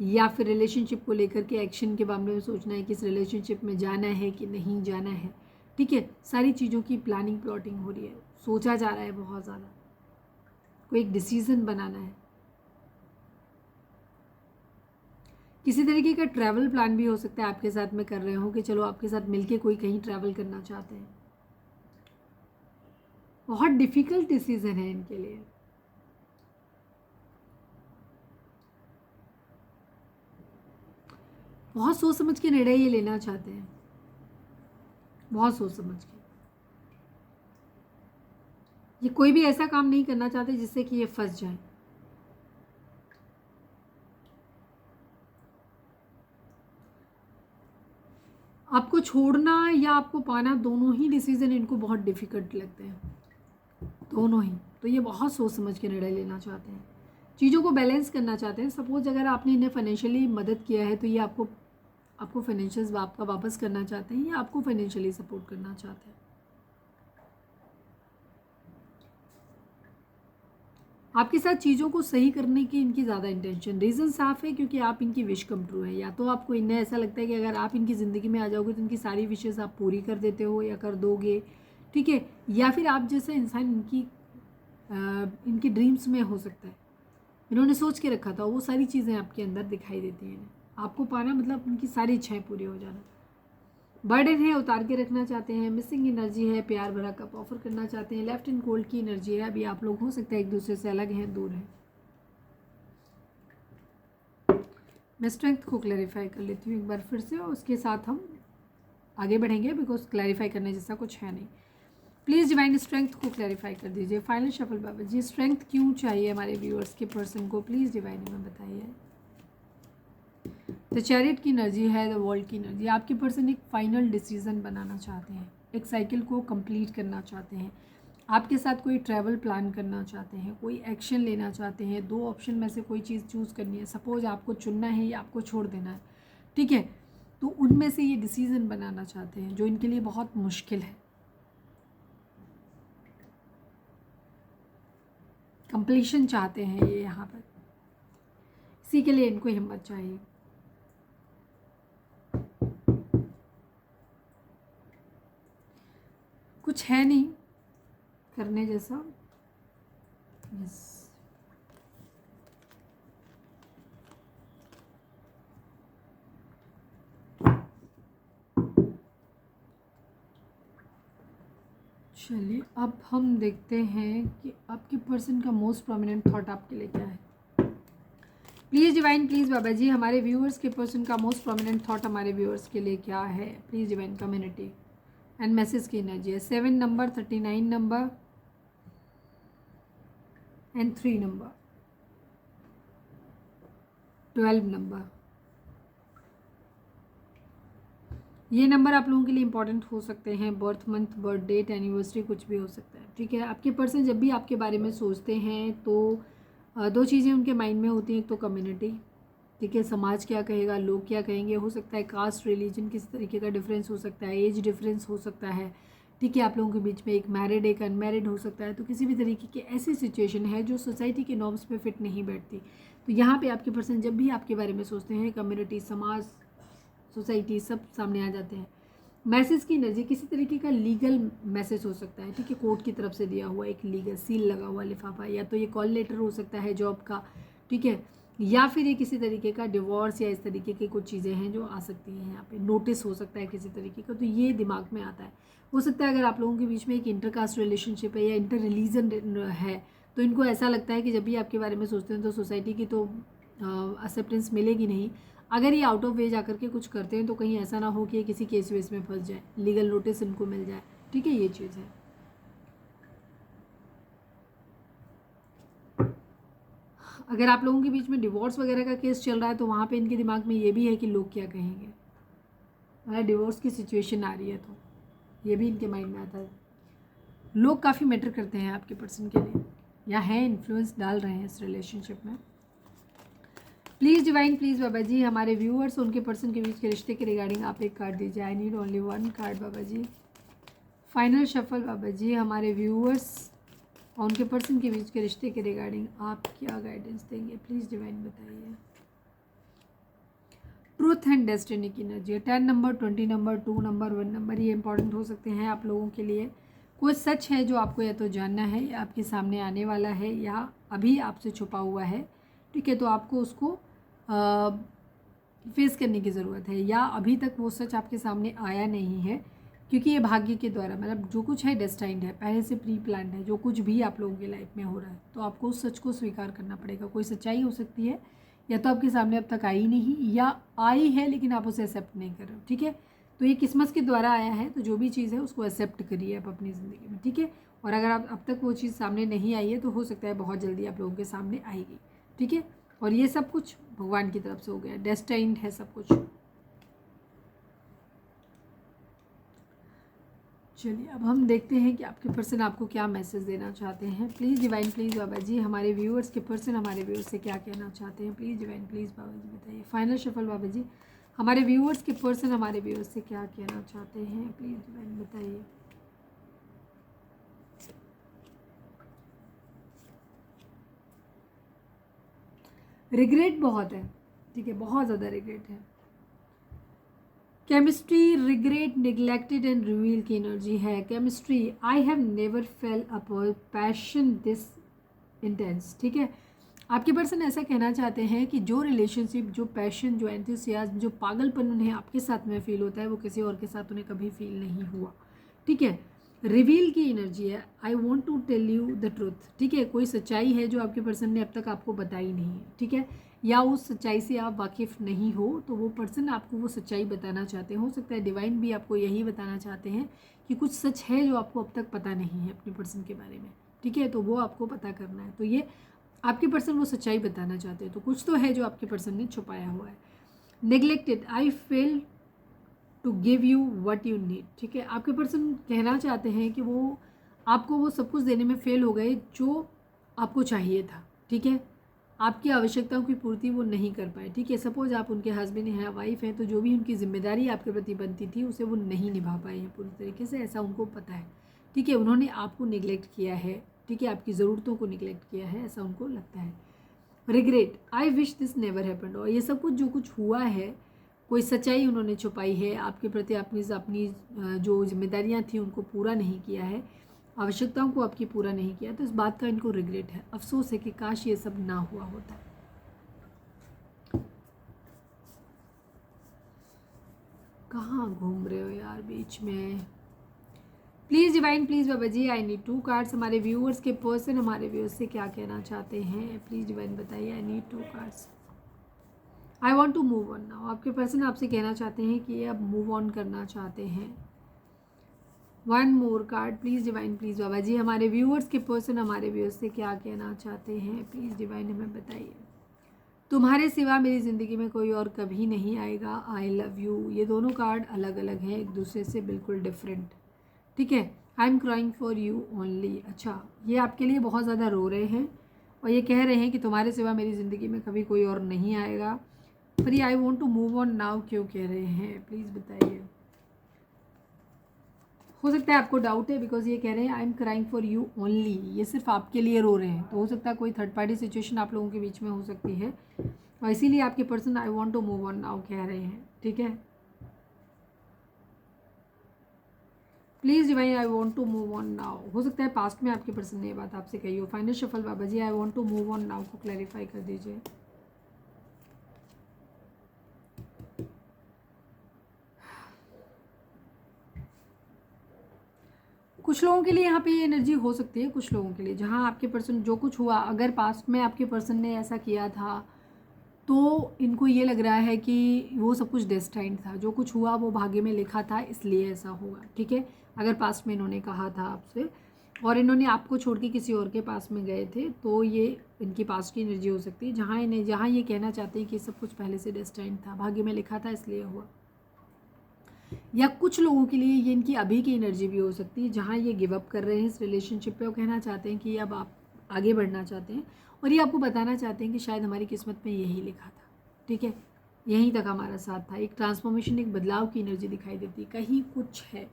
S1: या फिर रिलेशनशिप को लेकर के एक्शन के मामले में सोचना है कि इस रिलेशनशिप में जाना है कि नहीं जाना है। ठीक है, सारी चीज़ों की प्लानिंग प्लॉटिंग हो रही है, सोचा जा रहा है बहुत ज़्यादा, कोई एक डिसीजन बनाना है। किसी तरीके का ट्रैवल प्लान भी हो सकता है आपके साथ में कर रहे हो कि चलो आपके साथ मिलके कोई कहीं ट्रैवल करना चाहते हैं। बहुत डिफिकल्ट डिसीजन है इनके लिए। बहुत सोच समझ के निर्णय ये लेना चाहते हैं, बहुत सोच समझ के। ये कोई भी ऐसा काम नहीं करना चाहते जिससे कि ये फंस जाए। आपको छोड़ना या आपको पाना, दोनों ही डिसीजन इनको बहुत डिफिकल्ट लगते हैं, दोनों ही। तो ये बहुत सोच समझ के निर्णय लेना चाहते हैं, चीज़ों को बैलेंस करना चाहते हैं। सपोज अगर आपने इन्हें फाइनेंशियली मदद किया है तो ये आपको फाइनेंशियल आपका वापस करना चाहते हैं या आपको फाइनेंशियली सपोर्ट करना चाहते हैं। आपके साथ चीज़ों को सही करने की इनकी ज़्यादा इंटेंशन, रीज़न साफ है क्योंकि आप इनकी विश कम ट्रू है। या तो आपको इन्हें ऐसा लगता है कि अगर आप इनकी ज़िंदगी में आ जाओगे तो इनकी सारी विशेज़ आप पूरी कर देते हो या कर दोगे। ठीक है, या फिर आप जैसे इंसान इनकी ड्रीम्स में हो सकता है, इन्होंने सोच के रखा था, वो सारी चीज़ें आपके अंदर दिखाई देती हैं। आपको पाना मतलब उनकी सारी इच्छाएं पूरी हो जाना। बर्डन है, उतार के रखना चाहते हैं, मिसिंग एनर्जी है, प्यार भरा कप ऑफर करना चाहते हैं, लेफ्ट एंड कोल्ड की एनर्जी है। अभी आप लोग हो सकता है एक दूसरे से अलग हैं, दूर हैं। मैं स्ट्रेंथ को क्लैरिफाई कर लेती हूँ एक बार फिर से, और उसके साथ हम आगे बढ़ेंगे बिकॉज क्लैरिफाई करने जैसा कुछ है नहीं। प्लीज़ डिवाइन स्ट्रेंथ को क्लैरिफाई कर दीजिए। फाइनल शफल बाबा जी, स्ट्रेंथ क्यों चाहिए हमारे व्यूअर्स के पर्सन को, प्लीज़ डिवाइन में बताइए। द चैरिट की एनर्जी है, द वर्ल्ड की एनर्जी। आपके पर्सन एक फाइनल डिसीजन बनाना चाहते हैं, एक साइकिल को कंप्लीट करना चाहते हैं, आपके साथ कोई ट्रैवल प्लान करना चाहते हैं, कोई एक्शन लेना चाहते हैं। दो ऑप्शन में से कोई चीज़ चूज़ करनी है, सपोज आपको चुनना है या आपको छोड़ देना है। ठीक है, तो उनमें से ये डिसीज़न बनाना चाहते हैं जो इनके लिए बहुत मुश्किल है। कंप्लीशन चाहते हैं ये यहाँ पर। इसी के लिए इनको हिम्मत चाहिए। कुछ है नहीं करने जैसा। यस, चलिए अब हम देखते हैं कि आपके पर्सन का मोस्ट प्रोमिनेंट थॉट आपके लिए क्या है। Please divine, please Baba ji, हमारे व्यूअर्स के पर्सन का मोस्ट प्रोमिनेंट थॉट हमारे व्यूअर्स के लिए क्या है। Please divine community and message की एनर्जी है 7 number, 39 number and 3 number, 12 number. ये नंबर आप लोगों के लिए इंपॉर्टेंट हो सकते हैं। Birth month, birth date, anniversary, कुछ भी हो सकता है। ठीक है, आपके पर्सन जब भी आपके बारे में सोचते हैं तो दो चीज़ें उनके माइंड में होती हैं। एक तो कम्युनिटी, ठीक है, समाज क्या कहेगा, लोग क्या कहेंगे, हो सकता है कास्ट, रिलीजन, किसी तरीके का डिफरेंस हो सकता है, एज डिफरेंस हो सकता है। ठीक है, आप लोगों के बीच में एक मैरिड एक अनमैरिड हो सकता है। तो किसी भी तरीके की ऐसी सिचुएशन है जो सोसाइटी के नॉर्म्स पे फिट नहीं बैठती। तो यहाँ पे आपके पर्सन जब भी आपके बारे में सोचते हैं, कम्युनिटी, समाज, सोसाइटी सब सामने आ जाते हैं। मैसेज की एनर्जी किसी तरीके का लीगल मैसेज हो सकता है। ठीक है, कोर्ट की तरफ से दिया हुआ एक लीगल सील लगा हुआ लिफाफा, या तो ये कॉल लेटर हो सकता है जॉब का। ठीक है, या फिर ये किसी तरीके का डिवोर्स या इस तरीके की कुछ चीज़ें हैं जो आ सकती हैं। यहाँ पे नोटिस हो सकता है किसी तरीके का, तो ये दिमाग में आता है। हो सकता है अगर आप लोगों के बीच में एक इंटरकास्ट रिलेशनशिप है या इंटर रिलीजन है, तो इनको ऐसा लगता है कि जब भी आपके बारे में सोचते हैं तो सोसाइटी की तो एक्सेप्टेंस मिलेगी नहीं। अगर ये आउट ऑफ वे जा करके कुछ करते हैं तो कहीं ऐसा ना हो कि ये किसी केस वेस में फंस जाए, लीगल नोटिस इनको मिल जाए। ठीक है, ये चीज़ है। अगर आप लोगों के बीच में डिवोर्स वगैरह का केस चल रहा है तो वहाँ पे इनके दिमाग में ये भी है कि लोग क्या कहेंगे। अगर डिवोर्स की सिचुएशन आ रही है तो ये भी इनके माइंड में आता है। लोग काफ़ी मैटर करते हैं आपके पर्सन के लिए, या हैं इन्फ्लुएंस डाल रहे हैं इस रिलेशनशिप में। Please divine, please Baba ji, हमारे व्यूअर्स उनके पर्सन के बीच के रिश्ते के रिगार्डिंग आप एक कार्ड दीजिए। I need only 1 card Baba ji. Final shuffle Baba ji, हमारे व्यूअर्स और उनके पर्सन के बीच के रिश्ते के रिगार्डिंग आप क्या गाइडेंस देंगे। प्लीज़ डिवाइन बताइए। ट्रूथ एंड डेस्टिनी की energy 10 number, 20 number, 2 number, 1 number, ये इंपॉर्टेंट हो सकते हैं आप लोगों के लिए। कोई सच है जो आपको या तो जानना है या आपके सामने आने वाला है या अभी आपसे छुपा हुआ है। ठीक है, तो आपको उसको फेस करने की ज़रूरत है, या अभी तक वो सच आपके सामने आया नहीं है, क्योंकि ये भाग्य के द्वारा, मतलब जो कुछ है डेस्टाइंड है, पहले से प्री प्लान्ड है। जो कुछ भी आप लोगों की लाइफ में हो रहा है तो आपको उस सच को स्वीकार करना पड़ेगा। कोई सच्चाई हो सकती है या तो आपके सामने अब तक आई नहीं, या आई है लेकिन आप उसे एक्सेप्ट नहीं कर रहे हो। ठीक है, तो ये किस्मत के द्वारा आया है, तो जो भी चीज़ है उसको एक्सेप्ट करिए आप अपनी ज़िंदगी में। ठीक है, और अगर आप अब तक वो चीज़ सामने नहीं आई है तो हो सकता है बहुत जल्दी आप लोगों के सामने आएगी। ठीक है, और ये सब कुछ भगवान की तरफ से हो गया, डेस्टाइंड है सब कुछ। चलिए अब हम देखते हैं कि आपके पर्सन आपको क्या मैसेज देना चाहते हैं। Please divine, please Baba ji, हमारे व्यूअर्स के पर्सन हमारे व्यूअर्स से क्या कहना चाहते हैं। प्लीज़ डिवाइन, प्लीज़ बाबा जी बताइए। फाइनल शफल बाबा जी, हमारे व्यूअर्स के पर्सन हमारे व्यूअर्स से क्या कहना चाहते हैं। प्लीज़ डिवाइन बताइए। रिग्रेट बहुत है। ठीक है, बहुत ज़्यादा रिग्रेट है। Chemistry, regret, neglected and reveal की एनर्जी है। Chemistry, I have never fail upon passion this intense. ठीक है, आपके पर्सन ऐसा कहना चाहते हैं कि जो रिलेशनशिप, जो पैशन, जो एंथुसियाज्म, जो पागलपन उन्हें आपके साथ में फील होता है वो किसी और के साथ उन्हें कभी फील नहीं हुआ। ठीक है, रिवील की एनर्जी है। I want to tell you the truth. ठीक है, कोई सच्चाई है जो आपके पर्सन ने अब तक आपको बताई नहीं है। ठीक है, या उस सच्चाई से आप वाकिफ़ नहीं हो तो वो पर्सन आपको वो सच्चाई बताना चाहते हैं। हो सकता है डिवाइन भी आपको यही बताना चाहते हैं कि कुछ सच है जो आपको अब तक पता नहीं है अपने पर्सन के बारे में। ठीक है, तो वो आपको पता करना है। तो ये आपके पर्सन वो सच्चाई बताना चाहते हैं, तो कुछ तो है जो आपके पर्सन ने छुपाया हुआ है। Neglected, I fail to give you what you need. ठीक है, आपके पर्सन कहना चाहते हैं कि वो आपको वो सब कुछ देने में फेल हो गए जो आपको चाहिए था। ठीक है, आपकी आवश्यकताओं की पूर्ति वो नहीं कर पाए। ठीक है, सपोज आप उनके हस्बैंड हैं, वाइफ हैं, तो जो भी उनकी जिम्मेदारी आपके प्रति बनती थी उसे वो नहीं निभा पाए हैं पूरी तरीके से, ऐसा उनको पता है। ठीक है, उन्होंने आपको निगलेक्ट किया है। ठीक है, आपकी ज़रूरतों को निगलेक्ट किया है, ऐसा उनको लगता है। Regret, I wish this never happened. और ये सब कुछ जो कुछ हुआ है, कोई सच्चाई उन्होंने छुपाई है आपके प्रति, अपनी जो जिम्मेदारियां थी उनको पूरा नहीं किया है, आवश्यकताओं को आपकी पूरा नहीं किया, तो इस बात का इनको रिग्रेट है, अफसोस है कि काश ये सब ना हुआ होता। कहाँ घूम रहे हो यार बीच में? Please divine, please Baba ji, I need 2 cards. हमारे व्यूअर्स के पर्सन हमारे व्यूअर्स से क्या कहना चाहते हैं, प्लीज़ डिवाइन बताइए। I need 2 cards. I want to move on now. आपके पर्सन आपसे कहना चाहते हैं कि अब मूव ऑन करना चाहते हैं। 1 more card please divine, please Baba ji, हमारे व्यूअर्स के पर्सन हमारे व्यूअर्स से क्या कहना चाहते हैं, प्लीज़ डिवाइन हमें बताइए। तुम्हारे सिवा मेरी ज़िंदगी में कोई और कभी नहीं आएगा, आई लव यू। ये दोनों कार्ड अलग अलग हैं, एक दूसरे से बिल्कुल डिफरेंट, ठीक है। I am crying for you only. अच्छा, ये आपके लिए बहुत ज़्यादा रो रहे हैं और ये कह रहे हैं कि तुम्हारे सिवा मेरी ज़िंदगी में कभी कोई और नहीं आएगा। पर ये I want to move on now क्यों कह रहे हैं, प्लीज़ बताइए। हो सकता है आपको डाउट है, बिकॉज ये कह रहे हैं I am crying for you only, ये सिर्फ आपके लिए रो रहे हैं। तो हो सकता है कोई थर्ड पार्टी सिचुएशन आप लोगों के बीच में हो सकती है और इसीलिए आपके person I want to move on now कह रहे हैं, ठीक है। Please divine, I want to move on now. हो सकता है पास्ट में आपके पर्सन ने ये बात आपसे कही हो। Final shuffle Baba ji, I want to move on now को क्लैरिफाई कर दीजिए। कुछ लोगों के लिए यहाँ पे ये एनर्जी हो सकती है, कुछ लोगों के लिए जहाँ आपके पर्सन जो कुछ हुआ, अगर पास्ट में आपके पर्सन ने ऐसा किया था तो इनको ये लग रहा है कि वो सब कुछ डेस्टाइन्ड था, जो कुछ हुआ वो भाग्य में लिखा था, इसलिए ऐसा हुआ, ठीक है। अगर पास्ट में इन्होंने कहा था आपसे और इन्होंने आपको छोड़ के किसी और के पास में गए थे, तो ये इनकी पास्ट की एनर्जी हो सकती है, जहाँ ये कहना चाहते हैं कि सब कुछ पहले से डेस्टाइन्ड था, भाग्य में लिखा था, इसलिए हुआ। या कुछ लोगों के लिए ये इनकी अभी की एनर्जी भी हो सकती है, जहाँ ये गिव अप कर रहे हैं इस रिलेशनशिप पे और कहना चाहते हैं कि अब आप आगे बढ़ना चाहते हैं और ये आपको बताना चाहते हैं कि शायद हमारी किस्मत में यही लिखा था, ठीक है, यहीं तक हमारा साथ था। एक ट्रांसफॉर्मेशन, एक बदलाव की एनर्जी दिखाई देती है। कहीं कुछ है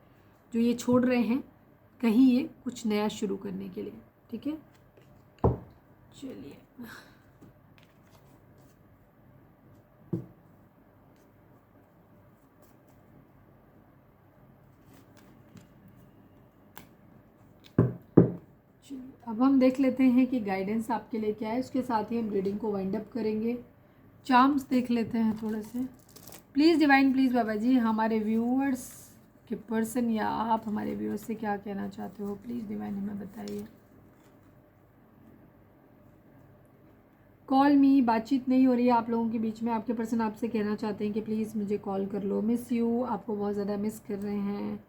S1: जो ये छोड़ रहे हैं, कहीं ये कुछ नया शुरू करने के लिए, ठीक है। चलिए, अब हम देख लेते हैं कि गाइडेंस आपके लिए क्या है। उसके साथ ही हम रीडिंग को वाइंड अप करेंगे। चार्म्स देख लेते हैं थोड़े से। Please divine, please Baba ji, हमारे व्यूअर्स के पर्सन या आप हमारे व्यूअर्स से क्या कहना चाहते हो, प्लीज़ डिवाइन हमें बताइए। कॉल मी, बातचीत नहीं हो रही है आप लोगों के बीच में। आपके पर्सन आपसे कहना चाहते हैं कि प्लीज़ मुझे कॉल कर लो, मिस यू, आपको बहुत ज़्यादा मिस कर रहे हैं,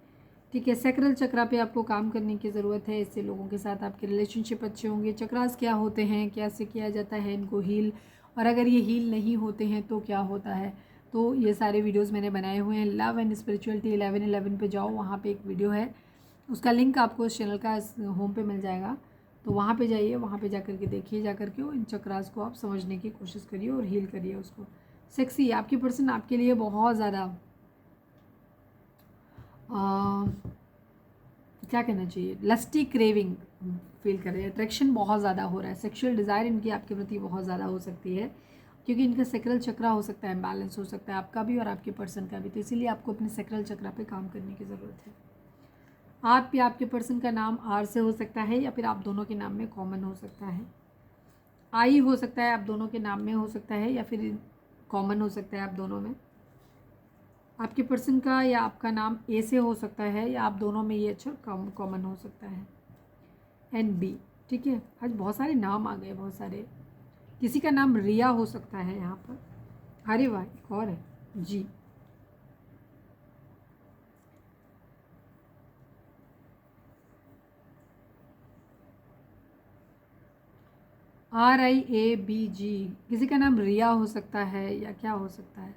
S1: ठीक है। सैक्रल चक्रा पे आपको काम करने की ज़रूरत है, इससे लोगों के साथ आपके रिलेशनशिप अच्छे होंगे। चक्रास क्या होते हैं, कैसे किया जाता है इनको हील, और अगर ये हील नहीं होते हैं तो क्या होता है, तो ये सारे वीडियोस मैंने बनाए हुए हैं। लव एंड स्पिरिचुअलिटी 1111 पे जाओ, वहाँ पे एक वीडियो है, उसका लिंक आपको इस चैनल का होम पे मिल जाएगा, तो वहाँ पे जाइए, वहाँ पे जा कर के देखिए, जा कर के इन चक्रास को आप समझने की कोशिश करिए और हील करिए उसको। सेक्सी, आपकी पर्सन आपके लिए बहुत ज़्यादा क्या कहना चाहिए, लस्टी क्रेविंग फील कर रहे हैं, अट्रैक्शन बहुत ज़्यादा हो रहा है, सेक्सुअल डिज़ायर इनकी आपके प्रति बहुत ज़्यादा हो सकती है, क्योंकि इनका सेक्रल चक्रा हो सकता है इम्बैलेंस, हो सकता है आपका भी और आपके पर्सन का भी, तो इसीलिए आपको अपने सेक्रल चक्रा पे काम करने की ज़रूरत है। आप या आपके पर्सन का नाम आर से हो सकता है या फिर आप दोनों के नाम में कॉमन हो सकता है। आई हो सकता है आप दोनों के नाम में हो सकता है या फिर कॉमन हो सकता है आप दोनों में। आपके पर्सन का या आपका नाम ए से हो सकता है या आप दोनों में ये अक्षर कॉमन हो सकता है, एन बी, ठीक है। आज बहुत सारे नाम आ गए, बहुत सारे। किसी का नाम रिया हो सकता है यहाँ पर, अरे वाह, एक और है जी। RIABG, किसी का नाम रिया हो सकता है या क्या हो सकता है,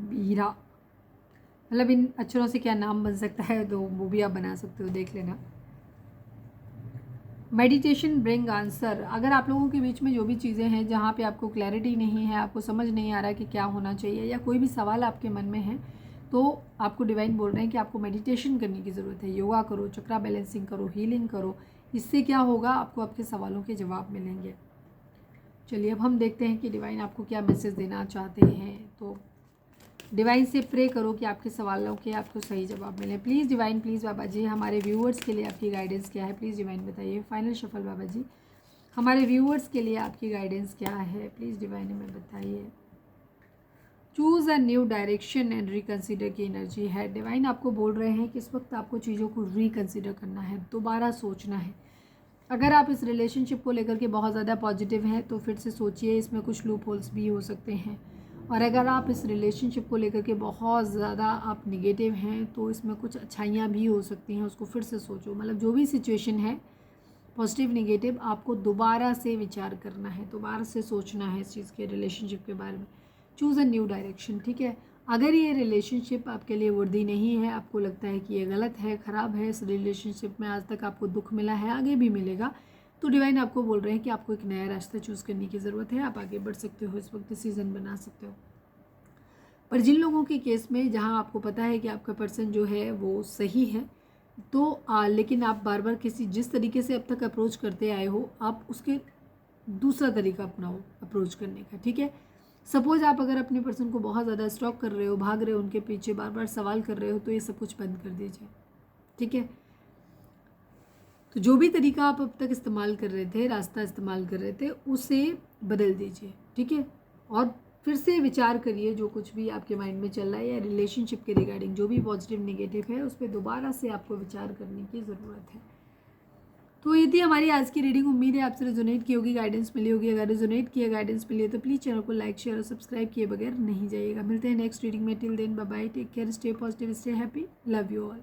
S1: बीरा, मतलब इन अक्षरों से क्या नाम बन सकता है, तो वो भी आप बना सकते हो, देख लेना। मेडिटेशन ब्रिंग आंसर, अगर आप लोगों के बीच में जो भी चीज़ें हैं जहाँ पे आपको क्लैरिटी नहीं है, आपको समझ नहीं आ रहा है कि क्या होना चाहिए, या कोई भी सवाल आपके मन में है, तो आपको डिवाइन बोल रहे हैं कि आपको मेडिटेशन करने की ज़रूरत है। योगा करो, चक्रा बैलेंसिंग करो, हीलिंग करो, इससे क्या होगा, आपको आपके सवालों के जवाब मिलेंगे। चलिए अब हम देखते हैं कि डिवाइन आपको क्या मैसेज देना चाहते हैं। तो डिवाइन से प्रे करो कि आपके सवालों के आपको सही जवाब मिले। Please divine, please Baba ji, हमारे व्यूअर्स के लिए आपकी गाइडेंस क्या है, प्लीज़ डिवाइन बताइए। फाइनल शफल बाबा जी, हमारे व्यूअर्स के लिए आपकी गाइडेंस क्या है, प्लीज़ डिवाइन हमें बताइए। Choose a new direction and reconsider की एनर्जी है। डिवाइन आपको बोल रहे हैं कि इस वक्त आपको चीज़ों को रिकन्सिडर करना है, दोबारा सोचना है। अगर आप इस रिलेशनशिप को लेकर के बहुत ज़्यादा पॉजिटिव हैं तो फिर से सोचिए, इसमें कुछ लूप होल्स भी हो सकते हैं। और अगर आप इस रिलेशनशिप को लेकर के बहुत ज़्यादा आप निगेटिव हैं तो इसमें कुछ अच्छाइयाँ भी हो सकती हैं, उसको फिर से सोचो। मतलब जो भी सिचुएशन है पॉजिटिव निगेटिव, आपको दोबारा से विचार करना है, दोबारा से सोचना है इस चीज़ के रिलेशनशिप के बारे में। चूज़ अ न्यू डायरेक्शन, ठीक है। अगर ये रिलेशनशिप आपके लिए वर्दी नहीं है, आपको लगता है कि ये गलत है, ख़राब है, इस रिलेशनशिप में आज तक आपको दुख मिला है, आगे भी मिलेगा, तो डिवाइन आपको बोल रहे हैं कि आपको एक नया रास्ता चूज़ करने की ज़रूरत है। आप आगे बढ़ सकते हो, इस वक्त डिसीज़न बना सकते हो। पर जिन लोगों के केस में जहाँ आपको पता है कि आपका पर्सन जो है वो सही है, तो लेकिन आप बार बार जिस तरीके से अब तक अप्रोच करते आए हो, आप उसके दूसरा तरीका अपनाओ अप्रोच करने का, ठीक है। सपोज आप अगर अपने पर्सन को बहुत ज़्यादा स्टॉक कर रहे हो, भाग रहे हो उनके पीछे, बार बार सवाल कर रहे हो, तो ये सब कुछ बंद कर दीजिए, ठीक है। तो जो भी तरीका आप अब तक इस्तेमाल कर रहे थे, रास्ता इस्तेमाल कर रहे थे, उसे बदल दीजिए, ठीक है। और फिर से विचार करिए जो कुछ भी आपके माइंड में चल रहा है या रिलेशनशिप के रिगार्डिंग जो भी पॉजिटिव नेगेटिव है, उस पर दोबारा से आपको विचार करने की ज़रूरत है। तो ये थी हमारी आज की रीडिंग। उम्मीद है आपसे रेजोनेट की होगी, गाइडेंस मिली होगी। अगर रेजोनेट किया, गाइडेंस मिली है तो प्लीज़ चैनल को लाइक, शेयर और सब्सक्राइब किए बगैर नहीं जाइएगा। मिलते हैं नेक्स्ट रीडिंग में। Till then bye bye, take care, stay positive, stay happy, love you all.